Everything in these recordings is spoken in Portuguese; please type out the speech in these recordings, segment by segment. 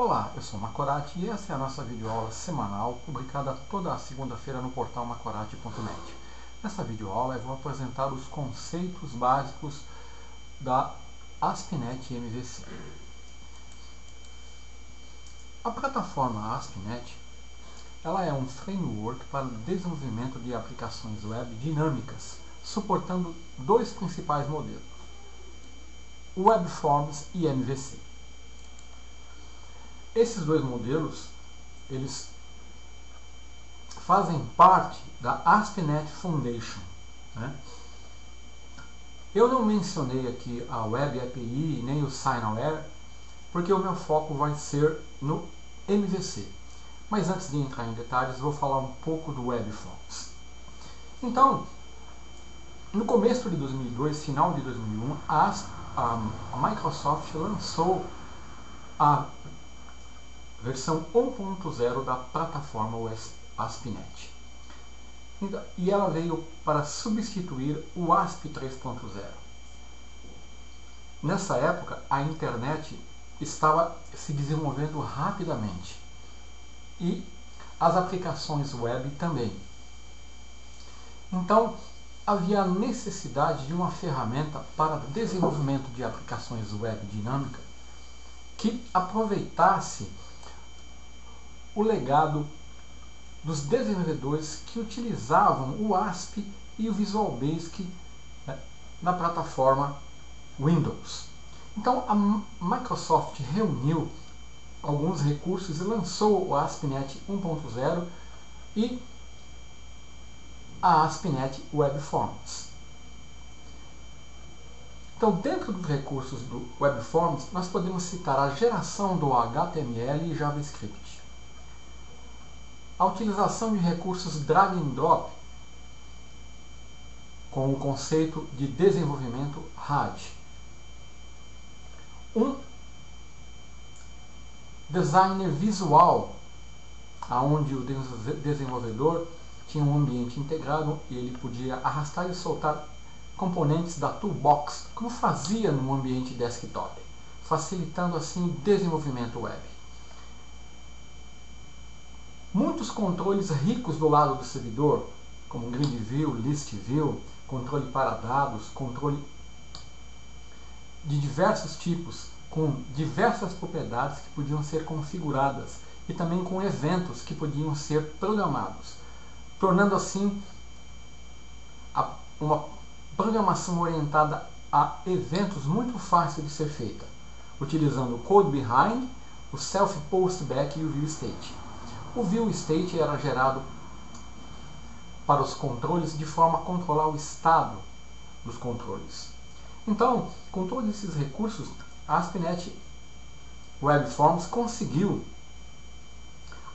Olá, eu sou Macorati e essa é a nossa videoaula semanal, publicada toda segunda-feira no portal macorati.net. Nessa videoaula eu vou apresentar os conceitos básicos da ASP.NET MVC. A plataforma ASP.NET ela é um framework para o desenvolvimento de aplicações web dinâmicas, suportando dois principais modelos, o WebForms e MVC. Esses dois modelos, eles fazem parte da ASP.NET Foundation, né? Eu não mencionei aqui a Web API nem o SignAware, porque o meu foco vai ser no MVC. Mas antes de entrar em detalhes, vou falar um pouco do WebForms. Então, no começo de 2002, final de 2001, a Microsoft lançou a versão 1.0 da plataforma ASP.NET. E ela veio para substituir o ASP 3.0. Nessa época, a internet estava se desenvolvendo rapidamente e as aplicações web também. Então, havia a necessidade de uma ferramenta para desenvolvimento de aplicações web dinâmicas que aproveitasse o legado dos desenvolvedores que utilizavam o ASP e o Visual Basic na plataforma Windows. Então a Microsoft reuniu alguns recursos e lançou o ASP.NET 1.0 e a ASP.NET WebForms. Então, dentro dos recursos do WebForms, nós podemos citar a geração do HTML e JavaScript, a utilização de recursos drag and drop com o conceito de desenvolvimento RAD, um designer visual, onde o desenvolvedor tinha um ambiente integrado e ele podia arrastar e soltar componentes da toolbox, como fazia no ambiente desktop, facilitando assim o desenvolvimento web. Muitos controles ricos do lado do servidor, como Grid View, List View, controle para dados, controle de diversos tipos, com diversas propriedades que podiam ser configuradas e também com eventos que podiam ser programados, tornando assim uma programação orientada a eventos muito fácil de ser feita, utilizando o Code Behind, o Self Postback e o View State. O View State era gerado para os controles de forma a controlar o estado dos controles. Então, com todos esses recursos, a ASP.NET WebForms conseguiu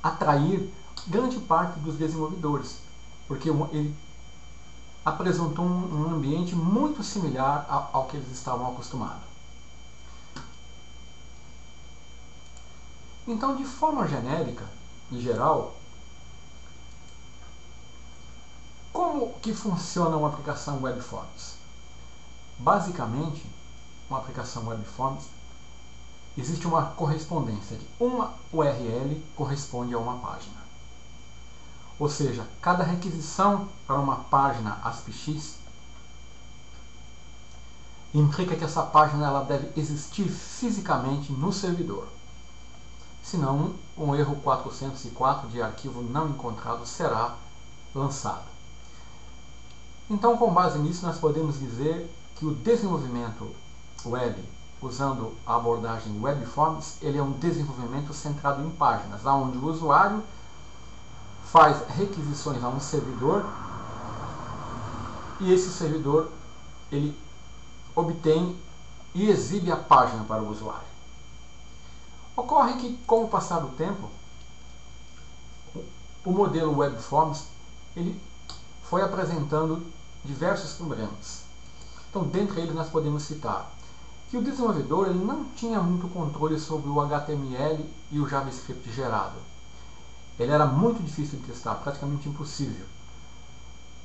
atrair grande parte dos desenvolvedores, porque ele apresentou um ambiente muito similar ao que eles estavam acostumados. Então, de forma genérica, em geral, como que funciona uma aplicação WebForms? Basicamente, uma aplicação WebForms existe uma correspondência de uma URL corresponde a uma página. Ou seja, cada requisição para uma página ASPX implica que essa página ela deve existir fisicamente no servidor. Senão, um erro 404 de arquivo não encontrado será lançado. Então, com base nisso, nós podemos dizer que o desenvolvimento web, usando a abordagem WebForms, ele é um desenvolvimento centrado em páginas, onde o usuário faz requisições a um servidor e esse servidor ele obtém e exibe a página para o usuário. Ocorre que, com o passar do tempo, o modelo WebForms ele foi apresentando diversos problemas. Então, dentre eles, nós podemos citar que o desenvolvedor ele não tinha muito controle sobre o HTML e o JavaScript gerado. Ele era muito difícil de testar, praticamente impossível.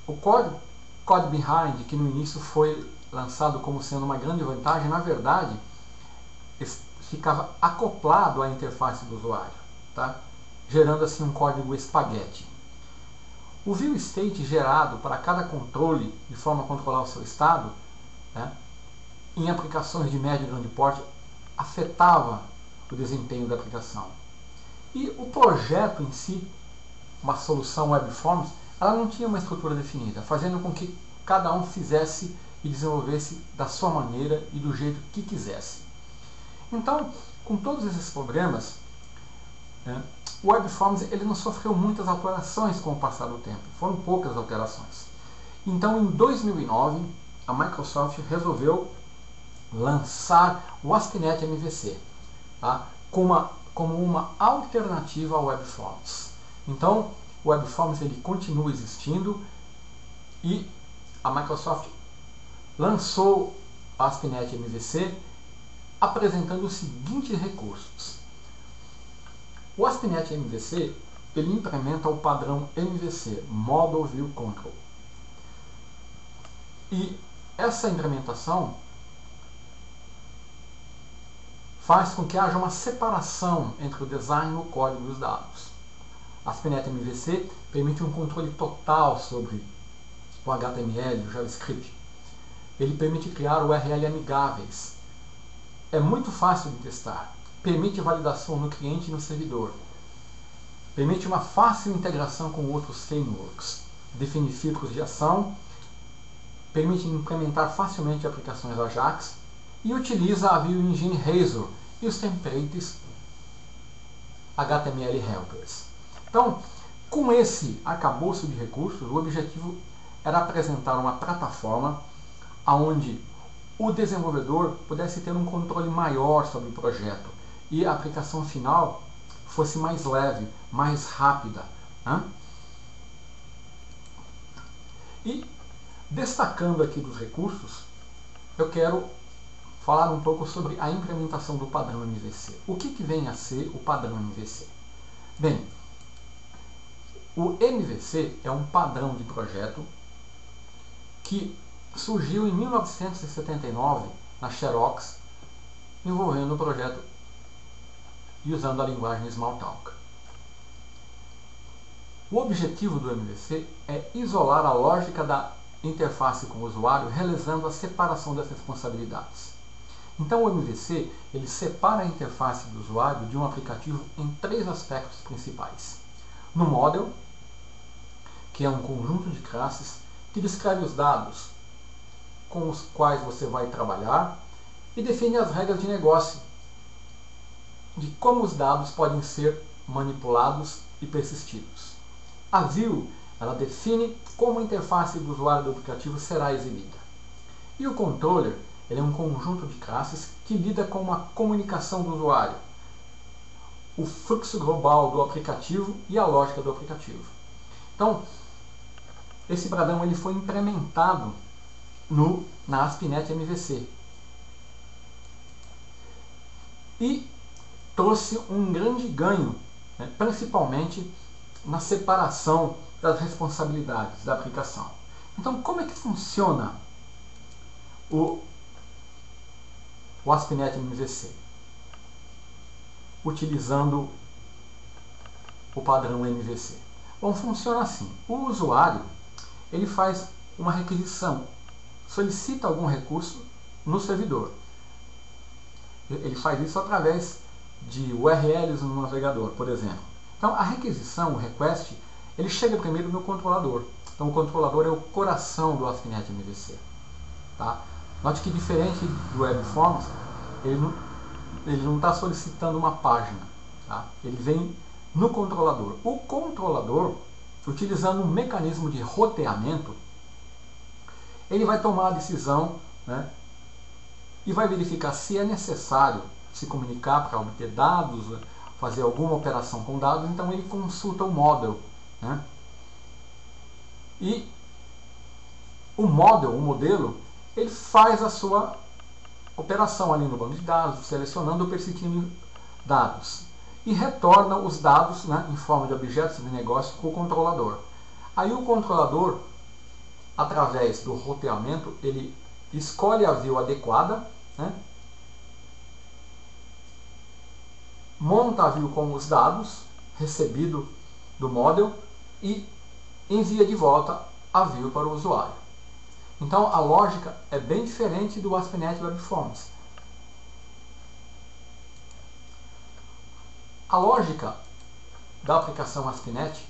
O Code Behind, que no início foi lançado como sendo uma grande vantagem, na verdade, ficava acoplado à interface do usuário, tá? Gerando assim um código espaguete. O view state gerado para cada controle, de forma a controlar o seu estado, né, em aplicações de médio e grande porte, afetava o desempenho da aplicação. E o projeto em si, uma solução WebForms, ela não tinha uma estrutura definida, fazendo com que cada um fizesse e desenvolvesse da sua maneira e do jeito que quisesse. Então, com todos esses problemas, né, o WebForms ele não sofreu muitas alterações com o passar do tempo, foram poucas alterações. Então, em 2009, a Microsoft resolveu lançar o ASP.NET MVC, tá, como uma alternativa ao WebForms. Então, o WebForms ele continua existindo e a Microsoft lançou o ASP.NET MVC apresentando os seguintes recursos. O ASP.NET MVC ele implementa o padrão MVC, Model View Control. E essa implementação faz com que haja uma separação entre o design, o código e os dados. A ASP.NET MVC permite um controle total sobre o HTML, o JavaScript. Ele permite criar URL amigáveis. É muito fácil de testar. Permite validação no cliente e no servidor. Permite uma fácil integração com outros frameworks. Define filtros de ação. Permite implementar facilmente aplicações Ajax. E utiliza a View Engine Razor e os templates HTML Helpers. Então, com esse arcabouço de recursos, o objetivo era apresentar uma plataforma onde o desenvolvedor pudesse ter um controle maior sobre o projeto e a aplicação final fosse mais leve, mais rápida, né? E destacando aqui dos recursos, eu quero falar um pouco sobre a implementação do padrão MVC. O que vem a ser o padrão MVC? Bem, o MVC é um padrão de projeto que surgiu em 1979 na Xerox, envolvendo o projeto e usando a linguagem Smalltalk. O objetivo do MVC é isolar a lógica da interface com o usuário, realizando a separação das responsabilidades. Então o MVC ele separa a interface do usuário de um aplicativo em três aspectos principais. No model, que é um conjunto de classes que descreve os dados com os quais você vai trabalhar e define as regras de negócio, de como os dados podem ser manipulados e persistidos. A View ela define como a interface do usuário do aplicativo será exibida. E o Controller ele é um conjunto de classes que lida com uma comunicação do usuário, o fluxo global do aplicativo e a lógica do aplicativo. Então, esse padrão ele foi implementado na ASP.NET MVC e trouxe um grande ganho, né, principalmente na separação das responsabilidades da aplicação. Então, como é que funciona o ASP.NET MVC? Utilizando o padrão MVC. Bom, funciona assim. O usuário ele faz uma requisição, solicita algum recurso no servidor. Ele faz isso através de URLs no navegador, por exemplo. Então, a requisição, o request, ele chega primeiro no controlador. Então, o controlador é o coração do ASP.NET MVC. Tá? Note que, diferente do WebForms, ele não está solicitando uma página. Tá? Ele vem no controlador. O controlador, utilizando um mecanismo de roteamento, ele vai tomar a decisão, né, e vai verificar se é necessário se comunicar para obter dados, fazer alguma operação com dados. Então ele consulta o model, né? E o modelo, ele faz a sua operação ali no banco de dados, selecionando ou persistindo dados. E retorna os dados, né, em forma de objetos de negócio para o controlador. Aí o controlador, através do roteamento, ele escolhe a view adequada, né, monta a view com os dados recebido do model e envia de volta a view para o usuário. Então a lógica é bem diferente do ASP.NET Web Forms. A lógica da aplicação ASP.NET,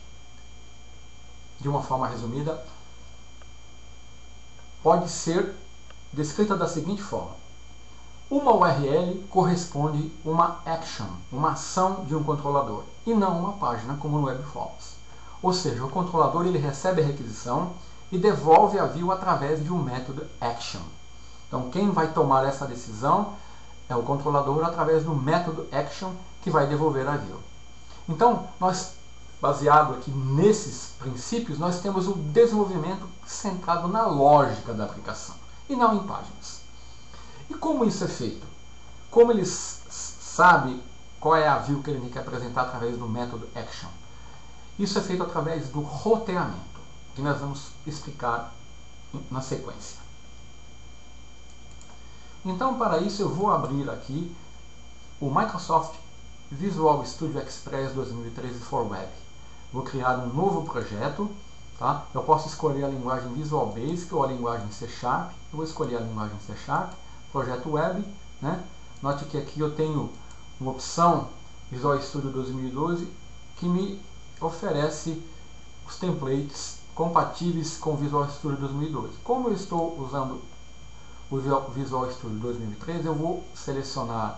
de uma forma resumida, pode ser descrita da seguinte forma: uma URL corresponde a uma action, uma ação de um controlador, e não uma página como no Web Forms. Ou seja, o controlador ele recebe a requisição e devolve a view através de um método action. Então quem vai tomar essa decisão é o controlador através do método action que vai devolver a view. Então, nós, baseado aqui nesses princípios, nós temos o desenvolvimento centrado na lógica da aplicação e não em páginas. E como isso é feito? Como ele sabe qual é a view que ele quer apresentar através do método action? Isso é feito através do roteamento, que nós vamos explicar na sequência. Então, para isso, eu vou abrir aqui o Microsoft Visual Studio Express 2013 for Web. Vou criar um novo projeto. Tá? Eu posso escolher a linguagem Visual Basic ou a linguagem C#. Eu vou escolher a linguagem C#, projeto Web. Né? Note que aqui eu tenho uma opção Visual Studio 2012 que me oferece os templates compatíveis com o Visual Studio 2012. Como eu estou usando o Visual Studio 2013, eu vou selecionar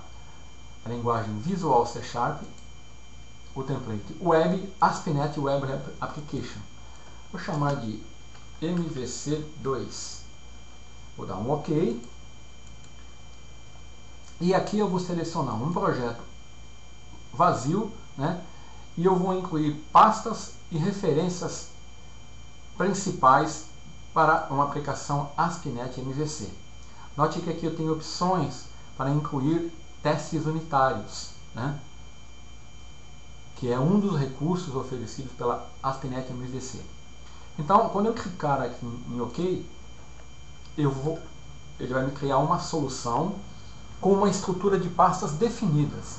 a linguagem Visual C#, o template Web, ASP.NET Web Application. Vou chamar de MVC2. Vou dar um OK. E aqui eu vou selecionar um projeto vazio, né? E eu vou incluir pastas e referências principais para uma aplicação ASP.NET MVC. Note que aqui eu tenho opções para incluir testes unitários, né? Que é um dos recursos oferecidos pela ASP.NET MVC. Então, quando eu clicar aqui em OK, ele vai me criar uma solução com uma estrutura de pastas definidas.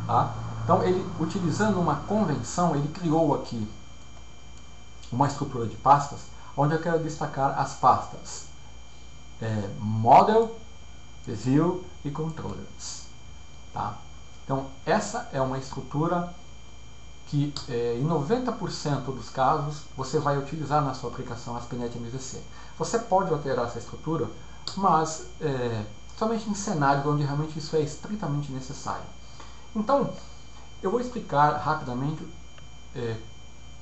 Tá? Então, ele, utilizando uma convenção, ele criou aqui uma estrutura de pastas, onde eu quero destacar as pastas Model, View e Controllers. Tá? Então, essa é uma estrutura que em 90% dos casos você vai utilizar na sua aplicação ASP.NET MVC. Você pode alterar essa estrutura, mas somente em cenários onde realmente isso é estritamente necessário. Então, eu vou explicar rapidamente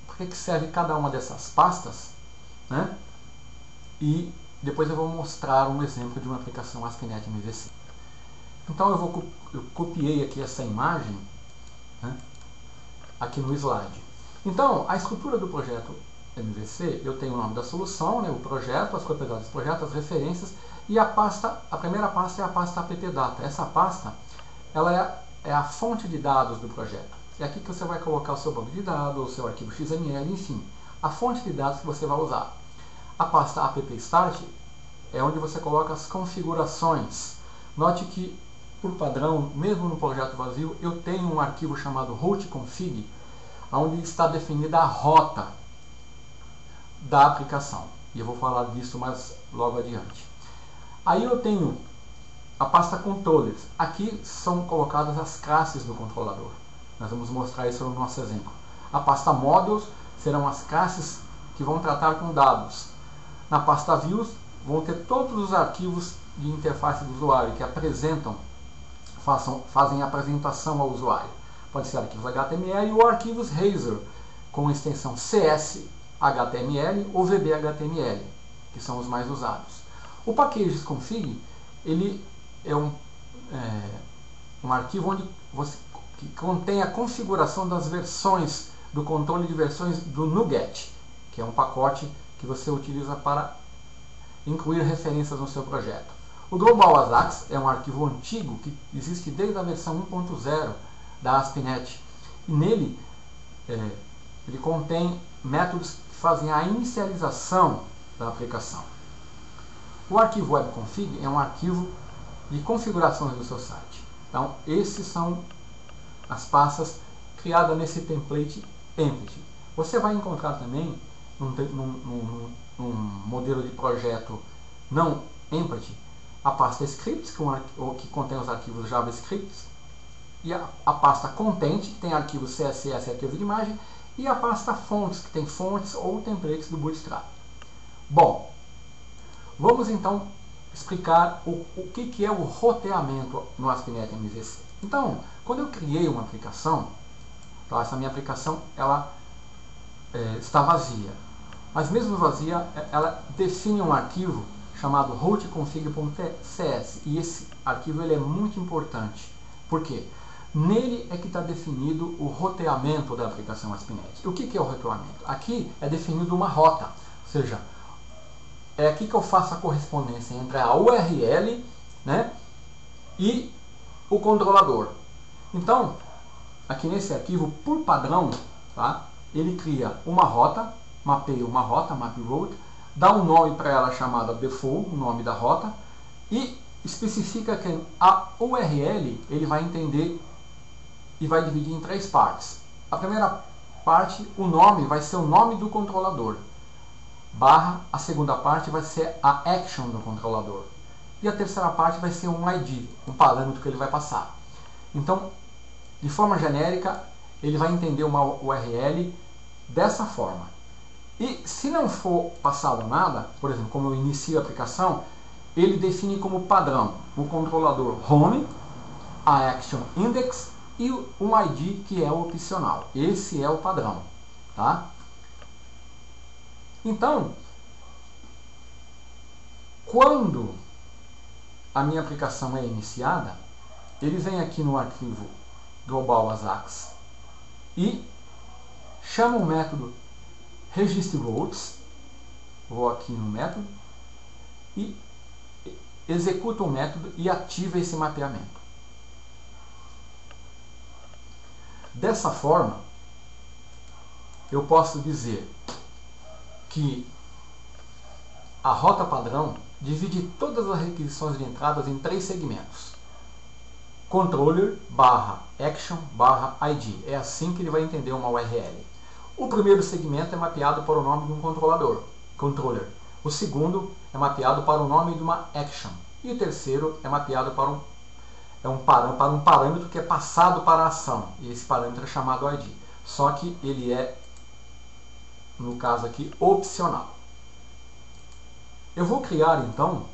para que serve cada uma dessas pastas, né? E depois eu vou mostrar um exemplo de uma aplicação ASP.NET MVC. Então eu copiei aqui essa imagem, né, aqui no slide. Então, a estrutura do projeto MVC, eu tenho o nome da solução, né, o projeto, as propriedades do projeto, as referências, e a primeira pasta é a pasta appdata. Essa pasta, ela é a fonte de dados do projeto. É aqui que você vai colocar o seu banco de dados, o seu arquivo XML, enfim, a fonte de dados que você vai usar. A pasta appstart é onde você coloca as configurações. Note que, por padrão, mesmo no projeto vazio, eu tenho um arquivo chamado routeconfig, onde está definida a rota da aplicação. E eu vou falar disso mais logo adiante. Aí eu tenho a pasta controllers. Aqui são colocadas as classes do controlador. Nós vamos mostrar isso no nosso exemplo. A pasta modules serão as classes que vão tratar com dados. Na pasta views vão ter todos os arquivos de interface do usuário que fazem apresentação ao usuário. Pode ser arquivos HTML ou arquivos Razor com extensão CS.HTML ou VB.HTML, que são os mais usados. O packages.config ele é um arquivo que contém a configuração das versões do controle de versões do NuGet, que é um pacote que você utiliza para incluir referências no seu projeto. O Global ASAX é um arquivo antigo que existe desde a versão 1.0 da ASP.NET. E nele, ele contém métodos que fazem a inicialização da aplicação. O arquivo webconfig é um arquivo de configurações do seu site. Então, esses são as pastas criadas nesse template empty. Você vai encontrar também num modelo de projeto não empty a pasta scripts, que contém os arquivos JavaScript, e a pasta content, que tem arquivos CSS e arquivos de imagem, e a pasta fontes, que tem fontes ou templates do Bootstrap. Bom, vamos então explicar o que é o roteamento no ASP.NET MVC. Então, quando eu criei uma aplicação, tá, essa minha aplicação ela está vazia. Mas mesmo vazia, ela define um arquivo chamado routeconfig.cs, e esse arquivo ele é muito importante. Por quê? Nele é que está definido o roteamento da aplicação ASP.NET. O que é o roteamento? Aqui é definido uma rota, ou seja, é aqui que eu faço a correspondência entre a URL, né, e o controlador. Então, aqui nesse arquivo, por padrão, tá, ele cria uma rota, mapeia uma rota, map route, dá um nome para ela chamada default, o nome da rota, e especifica que a URL ele vai entender e vai dividir em 3 partes. A primeira parte, o nome vai ser o nome do controlador, barra, a segunda parte vai ser a action do controlador, e a terceira parte vai ser um ID, um parâmetro que ele vai passar. Então, de forma genérica, ele vai entender uma URL dessa forma. E se não for passado nada, por exemplo, como eu inicio a aplicação, ele define como padrão o controlador home, a action index e um ID que é opcional. Esse é o padrão, tá? Então, quando a minha aplicação é iniciada, ele vem aqui no arquivo global ASAX e chama o método registerRoutes, vou aqui no método, e executa o método e ativa esse mapeamento. Dessa forma, eu posso dizer que a rota padrão divide todas as requisições de entradas em 3 segmentos. Controller, barra, action, barra, ID. É assim que ele vai entender uma URL. O primeiro segmento é mapeado para o nome de um controlador, controller. O segundo é mapeado para o nome de uma action. E o terceiro é mapeado para um parâmetro que é passado para a ação. E esse parâmetro é chamado ID. Só que ele é, no caso aqui, opcional. Eu vou criar então,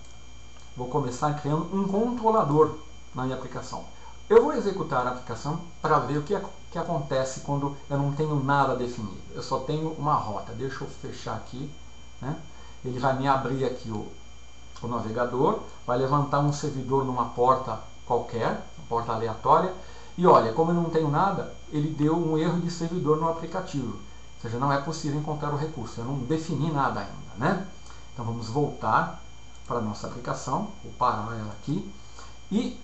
vou começar criando um controlador na minha aplicação. Eu vou executar a aplicação para ver o que acontece quando eu não tenho nada definido. Eu só tenho uma rota. Deixa eu fechar aqui, né? Ele vai me abrir aqui o navegador, vai levantar um servidor numa porta qualquer, uma porta aleatória, e olha, como eu não tenho nada, ele deu um erro de servidor no aplicativo. Ou seja, não é possível encontrar o recurso. Eu não defini nada ainda, né? Então vamos voltar para a nossa aplicação, vou parar ela aqui, e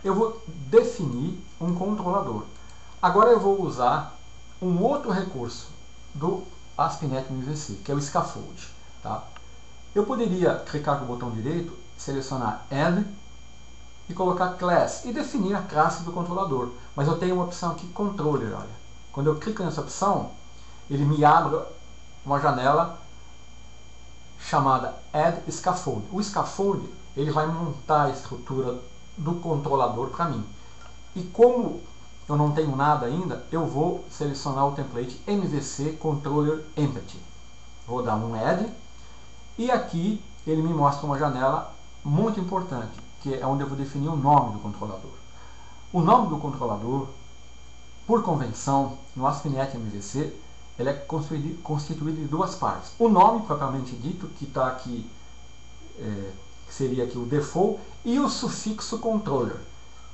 eu vou definir um controlador. Agora eu vou usar um outro recurso do ASP.NET MVC, que é o scaffold. Tá? Eu poderia clicar com o botão direito, selecionar Add e colocar Class e definir a classe do controlador. Mas eu tenho uma opção aqui, Controller. Olha. Quando eu clico nessa opção, ele me abre uma janela chamada Add Scaffold. O scaffold ele vai montar a estrutura do controlador para mim. E como eu não tenho nada ainda, eu vou selecionar o template MVC Controller Empty. Vou dar um Add e aqui ele me mostra uma janela muito importante, que é onde eu vou definir o nome do controlador. O nome do controlador, por convenção, no ASP.NET MVC, ele é constituído de 2 partes. O nome propriamente dito, que está aqui, que seria aqui o default, e o sufixo controller.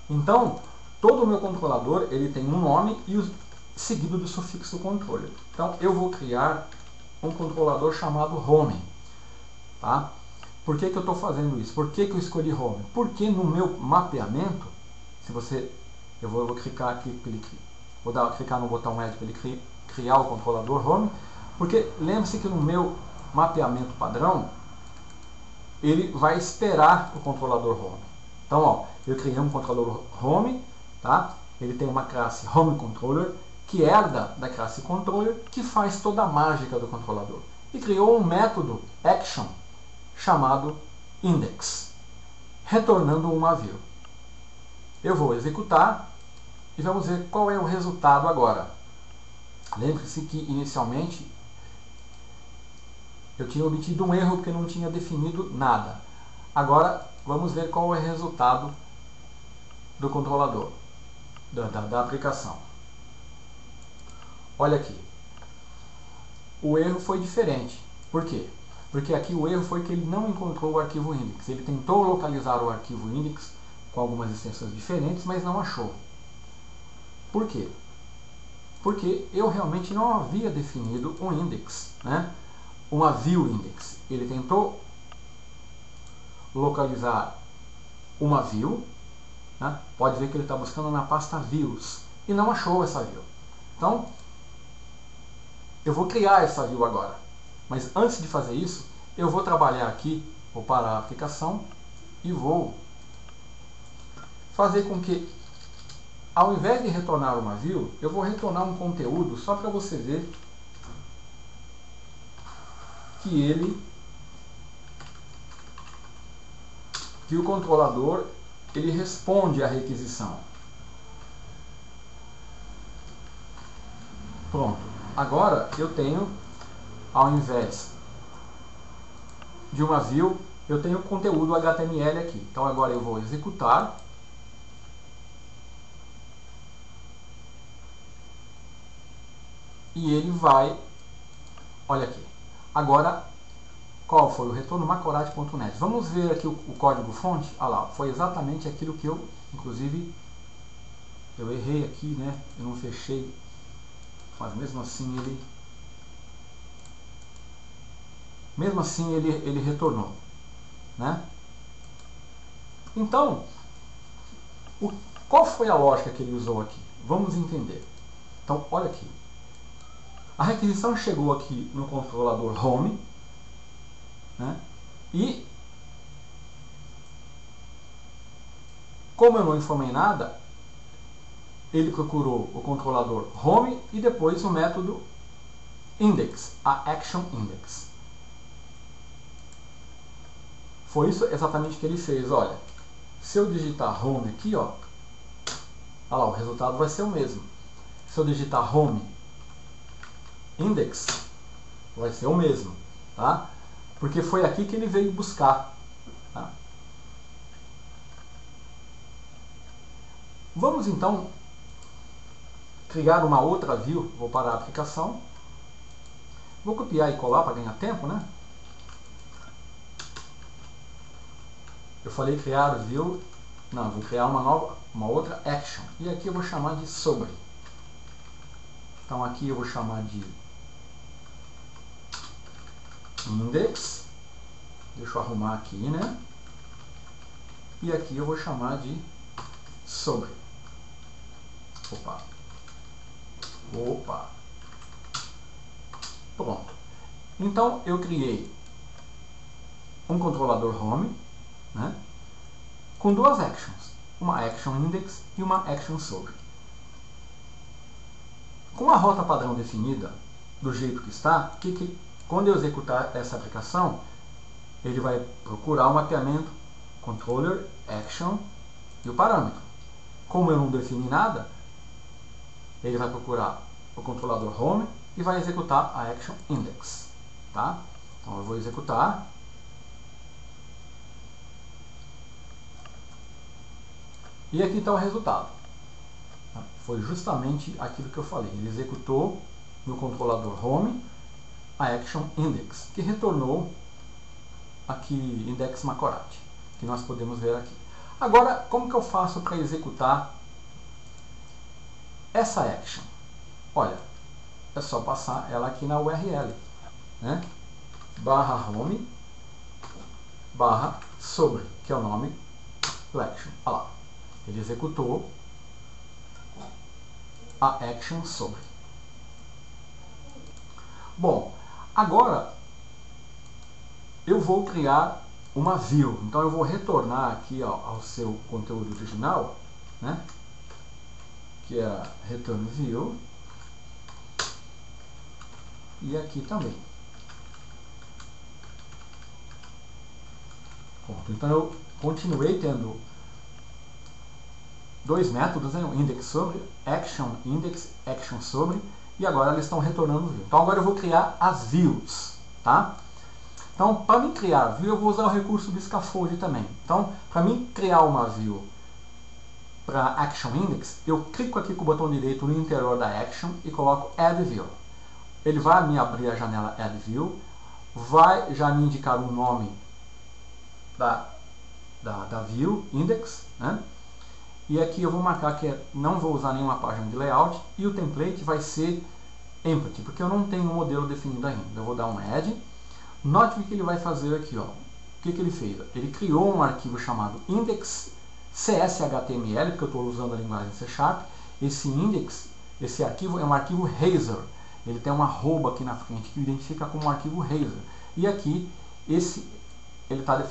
Então, todo o meu controlador ele tem um nome e seguido do sufixo controller. Então, eu vou criar um controlador chamado home. Tá? Por que eu estou fazendo isso? Por que eu escolhi home? Porque no meu mapeamento, eu vou clicar aqui, clicar no botão Add para ele criar o controlador home, porque lembre-se que no meu mapeamento padrão, ele vai esperar o controlador home. Então, ó, eu criei um controlador home, tá? ele tem uma classe HomeController que herda da classe Controller, que faz toda a mágica do controlador. E criou um método Action chamado Index, retornando uma view. Eu vou executar e vamos ver qual é o resultado agora. Lembre-se que inicialmente eu tinha obtido um erro porque não tinha definido nada. Agora vamos ver qual é o resultado do controlador, da aplicação. Olha aqui. O erro foi diferente. Por quê? Porque aqui o erro foi que ele não encontrou o arquivo index. Ele tentou localizar o arquivo index com algumas extensões diferentes, mas não achou. Por quê? Porque eu realmente não havia definido um index, né? Uma view index. Ele tentou localizar uma view, né? Pode ver que ele está buscando na pasta views e não achou essa view. Então, eu vou criar essa view agora. Mas antes de fazer isso, eu vou trabalhar aqui, vou parar a aplicação e vou fazer com que, ao invés de retornar uma view, eu vou retornar um conteúdo só para você ver que o controlador ele responde à requisição. Pronto. Agora eu tenho, ao invés de uma view, eu tenho conteúdo HTML aqui. Então agora eu vou executar. E ele vai, olha aqui. Agora, qual foi o retorno? Macorati.net. Vamos ver aqui o código fonte. Ah lá, foi exatamente aquilo que eu, inclusive, eu errei aqui, né? Eu não fechei. Mas mesmo assim ele retornou, né? Então, qual foi a lógica que ele usou aqui? Vamos entender. Então, olha aqui. A requisição chegou aqui no controlador Home, né? E como eu não informei nada, ele procurou o controlador Home e depois o método Index, a Action Index. Foi isso exatamente que ele fez. Olha, se eu digitar Home aqui, ó, olha lá, o resultado vai ser o mesmo. Se eu digitar Home Index, vai ser o mesmo, tá? Porque foi aqui que ele veio buscar. Tá? Vamos então criar uma outra view. Vou parar a aplicação. Vou copiar e colar para ganhar tempo, né? Eu falei criar view. Não, vou criar uma outra action. E aqui eu vou chamar de sobre. Então aqui eu vou chamar de index. Deixa eu arrumar aqui, né? E aqui eu vou chamar de sobre. Opa. Pronto. Então eu criei um controlador home, né? Com duas actions. Uma action index e uma action sobre. Com a rota padrão definida, do jeito que está, quando eu executar essa aplicação, ele vai procurar o mapeamento controller, action e o parâmetro. Como eu não defini nada, ele vai procurar o controlador home e vai executar a action index. Tá? Então eu vou executar. E aqui está o resultado. Foi justamente aquilo que eu falei. Ele executou no controlador home a action index, que retornou aqui index Macorati, que nós podemos ver aqui. Agora, como que eu faço para executar essa action? Olha, é só passar ela aqui na URL, né? /home /sobre, que é o nome do action. Olha lá, ele executou a action sobre. Bom, agora eu vou criar uma view. Então eu vou retornar aqui ao seu conteúdo original, né? que é return view, e aqui também. Pronto. Então eu continuei tendo dois métodos, né? O index sobre, action sobre, e agora eles estão retornando view. Então agora eu vou criar as views, tá? Então, para mim criar a view, eu vou usar o recurso do scaffold também. Então, para mim criar uma view para action index, eu clico aqui com o botão direito no interior da action e coloco add view. Ele vai me abrir a janela add view, vai já me indicar o nome da view index, né? E aqui eu vou marcar que não vou usar nenhuma página de layout e o template vai ser empty, porque eu não tenho um modelo definido ainda. Eu vou dar um add. Note o que ele vai fazer aqui, ó. O que ele fez? Ele criou um arquivo chamado index CSHTML, porque eu estou usando a linguagem C#. Esse index, esse arquivo é um arquivo Razor. Ele tem uma arroba aqui na frente que identifica como um arquivo Razor. E aqui ele está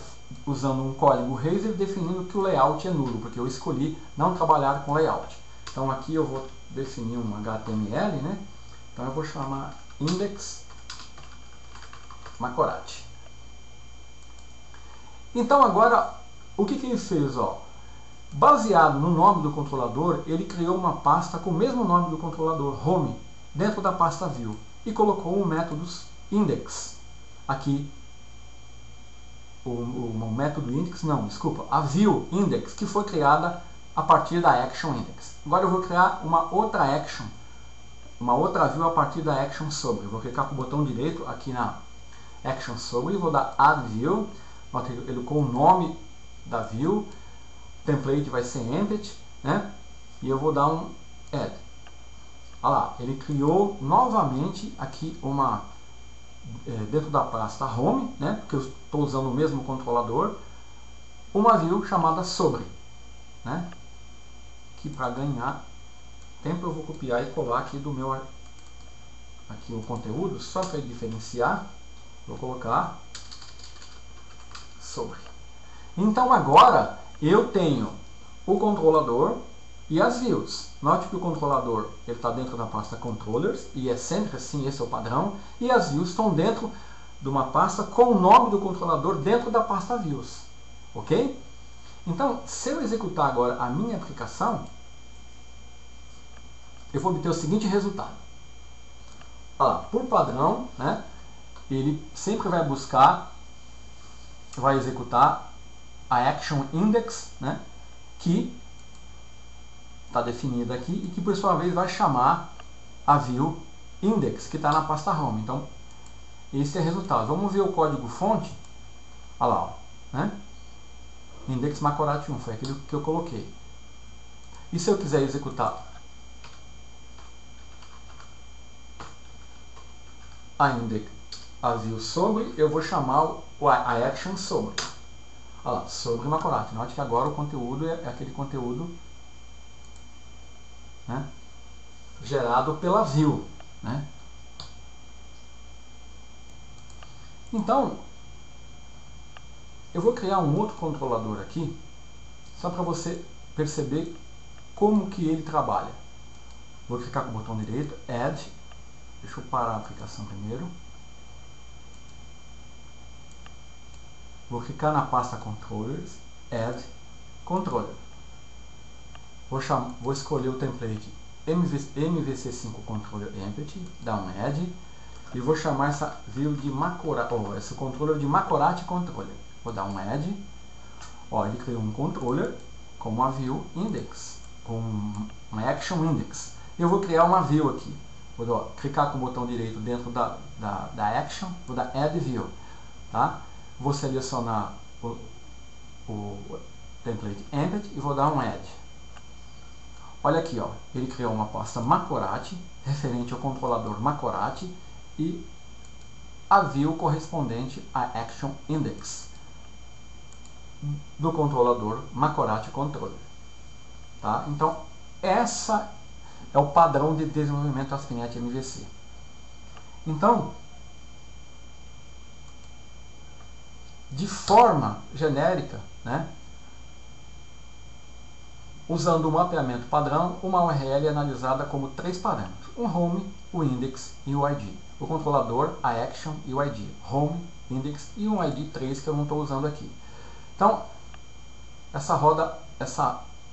usando um código Razor definindo que o layout é nulo, porque eu escolhi não trabalhar com layout. Então aqui eu vou definir um HTML, né? Então eu vou chamar index Macorati. Então agora, o que ele fez? Ó? Baseado no nome do controlador, ele criou uma pasta com o mesmo nome do controlador, home, dentro da pasta view, e colocou o método index. Aqui, o método index, não, desculpa, a view index, que foi criada a partir da action index. Agora eu vou criar uma outra action, uma outra view a partir da action sobre. Eu vou clicar com o botão direito aqui na action sobre, vou dar add view, ele com o nome da view, o template vai ser empty, né? E eu vou dar um add. Olha lá, ele criou novamente aqui uma dentro da pasta home, né? Porque eu estou usando o mesmo controlador, uma view chamada sobre, né? Que para ganhar tempo eu vou copiar e colar aqui do meu aqui o conteúdo, só para diferenciar. Vou colocar sobre. Então agora eu tenho o controlador e as views. Note que o controlador está dentro da pasta controllers, e é sempre assim, esse é o padrão. E as views estão dentro de uma pasta com o nome do controlador dentro da pasta views. Ok? Então, se eu executar agora a minha aplicação, eu vou obter o seguinte resultado. Olha lá, por padrão, né? Ele sempre vai buscar, vai executar a action index, né, que está definida aqui e que por sua vez vai chamar a view index que está na pasta home. Então esse é o resultado. Vamos ver o código fonte. Olha lá, ó, né? Index Macorati 1 foi aquele que eu coloquei. E se eu quiser executar a view sobre, eu vou chamar a action sobre. Olha lá, sobre Macorati. Note que agora o conteúdo é aquele conteúdo, né, gerado pela view, né? Então, eu vou criar um outro controlador aqui, só para você perceber como que ele trabalha. Vou clicar com o botão direito, Add. Deixa eu parar a aplicação primeiro. Vou clicar na pasta Controllers, Add Controller. Vou escolher o template MVC5 Controller Empty, dar um Add, e vou chamar essa view de Macorati, esse controller de Macorati Controller. Vou dar um Add. Ó, ele criou um controller com uma view index, com uma action index. Eu vou criar uma view aqui. Vou clicar com o botão direito dentro da action, vou dar Add View, tá? Vou selecionar o template empty e vou dar um add. Olha aqui, ó, ele criou uma pasta Macorati, referente ao controlador Macorati, e a view correspondente à action index do controlador Macorati Controller. Tá? Então, essa é o padrão de desenvolvimento ASP.NET MVC. Então, de forma genérica, né, usando o mapeamento padrão, uma URL é analisada como 3 parâmetros: um home, o index e o ID. O controlador, a action e o ID. Home, index e um ID 3 que eu não estou usando aqui. Então, essa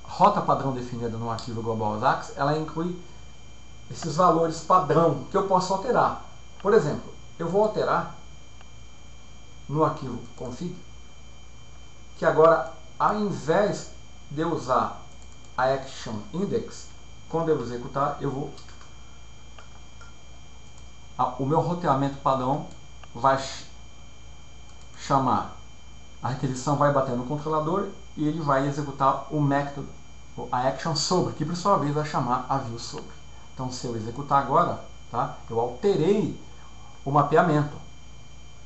rota padrão definida no arquivo global AJAX, ela inclui esses valores padrão que eu posso alterar. Por exemplo, eu vou alterar no arquivo config que agora, ao invés de eu usar a action index, quando eu executar, o meu roteamento padrão vai chamar, a requisição vai bater no controlador e ele vai executar o método, a action sobre, que por sua vez vai chamar a view sobre. Então, se eu executar agora, tá, eu alterei o mapeamento,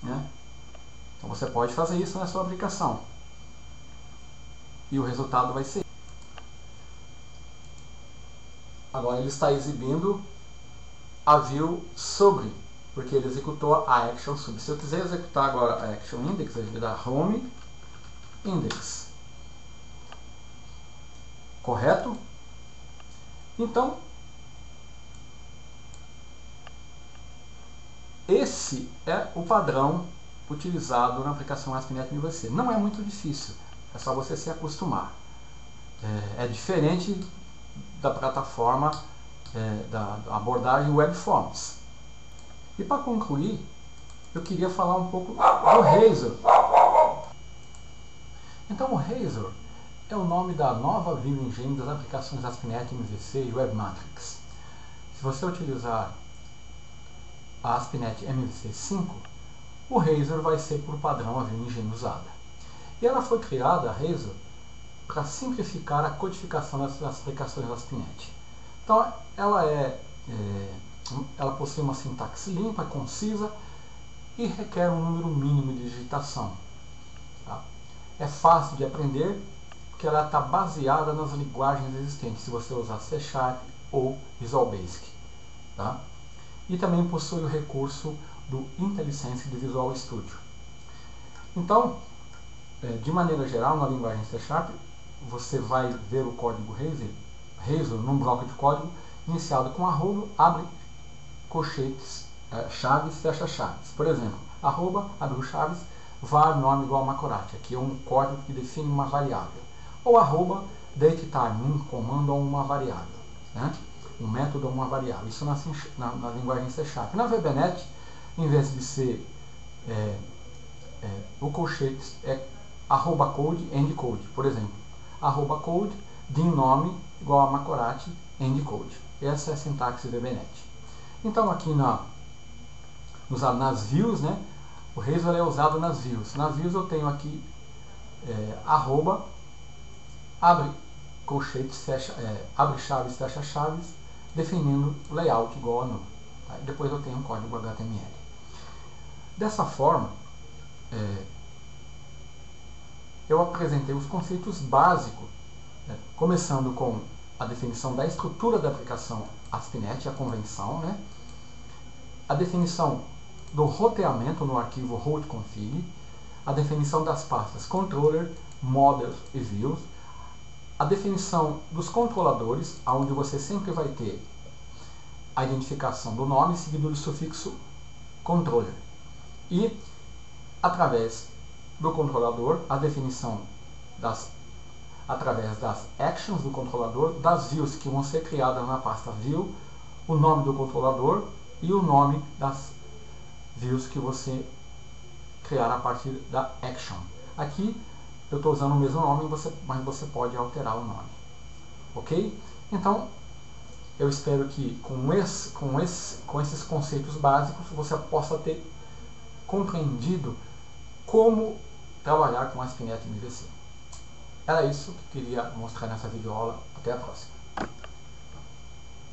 né? Então você pode fazer isso na sua aplicação e o resultado vai ser. Agora ele está exibindo a view sobre, porque ele executou a action sobre. Se eu quiser executar agora a action index, ele dá home index. Correto? Então, esse é o padrão utilizado na aplicação ASP.NET MVC. Não é muito difícil, é só você se acostumar. É diferente da plataforma da abordagem Web Forms. E para concluir, eu queria falar um pouco do Razor. Então o Razor é o nome da nova View Engine das aplicações ASP.NET MVC e Webmatrix. Se você utilizar a ASP.NET MVC 5, o Razor vai ser por padrão a View Engine usada. E ela foi criada, a Razor, para simplificar a codificação das aplicações ASP.NET. Então, ela possui uma sintaxe limpa, concisa e requer um número mínimo de digitação. Tá? É fácil de aprender porque ela está baseada nas linguagens existentes, se você usar C# ou Visual Basic. Tá? E também possui o recurso do IntelliSense de Visual Studio. Então, de maneira geral, na linguagem C#, você vai ver o código Razor num bloco de código iniciado com arroba, abre colchetes, chaves, fecha chaves. Por exemplo, arroba, abre chaves, var nome igual a Macorati. Aqui é um código que define uma variável. Ou arroba, datetime, um comando ou uma variável. Né? Um método ou uma variável. Isso na linguagem C#. Na VBNet, em vez de ser o colchetes, é arroba code, end code. Por exemplo, arroba code, din nome igual a Macorati, end code. Essa é a sintaxe VBNet. Então aqui nas views, né, o Razor é usado nas views. Nas views eu tenho aqui arroba, abre colchetes, abre chaves, fecha chaves, definindo o layout igual a null. Tá? E depois eu tenho um código HTML. Dessa forma, eu apresentei os conceitos básicos, né, começando com a definição da estrutura da aplicação ASP.NET, a convenção, né, a definição do roteamento no arquivo root.config, a definição das pastas controller, models e views, a definição dos controladores, onde você sempre vai ter a identificação do nome seguido do sufixo controller. E, através do controlador, a definição através das actions do controlador, das views que vão ser criadas na pasta view, o nome do controlador e o nome das views que você criar a partir da action. Aqui eu estou usando o mesmo nome, mas você pode alterar o nome. Ok? Então, eu espero que com esses conceitos básicos você possa ter compreendido como trabalhar com ASP.NET MVC. Era isso que eu queria mostrar nessa videoaula. Até a próxima.